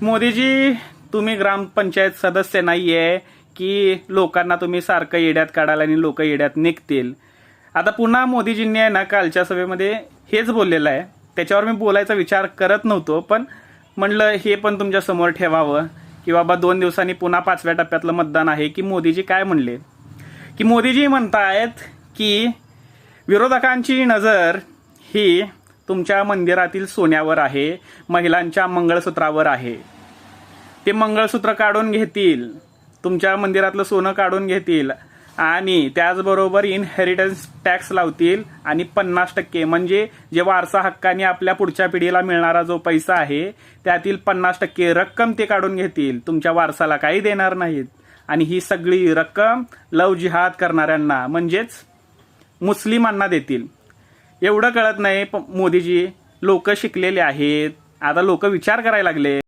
मोदीजी, तुम्ही ग्रामपंचायत सदस्य नाहीये की लोकांना तुम्ही सारखं येड्यात काढाल आणि लोक येड्यात निघतील. आता पुन्हा मोदीजींनी आहे ना कालच्या सभेमध्ये हेच बोललेलं आहे. त्याच्यावर मी बोलायचा विचार करत नव्हतो, पण म्हणलं हे पण तुमच्या समोर ठेवावं की बाबा 2 दिवसांनी पुन्हा 5व्या टप्प्यातलं मतदान आहे. की मोदीजी काय म्हणले, की मोदीजी म्हणतायत की विरोधकांची नजर ही तुमच्या मंदिरातील सोन्यावर आहे, महिलांच्या मंगळसूत्रावर आहे. ते मंगळसूत्र काढून घेतील, तुमच्या मंदिरातलं सोनं काढून घेतील आणि त्याचबरोबर इनहेरिटन्स टॅक्स लावतील आणि 50% म्हणजे जे वारसा हक्काने आपल्या पुढच्या पिढीला मिळणारा जो पैसा आहे त्यातील 50% रक्कम ते काढून घेतील. तुमच्या वारसाला काही देणार नाहीत आणि ही सगळी रक्कम लव जिहाद करणाऱ्यांना म्हणजेच मुस्लिमांना देतील. एवढं कळत नाही मोदीजी, लोक शिकलेले आहेत, आता लोक विचार करायला लागले.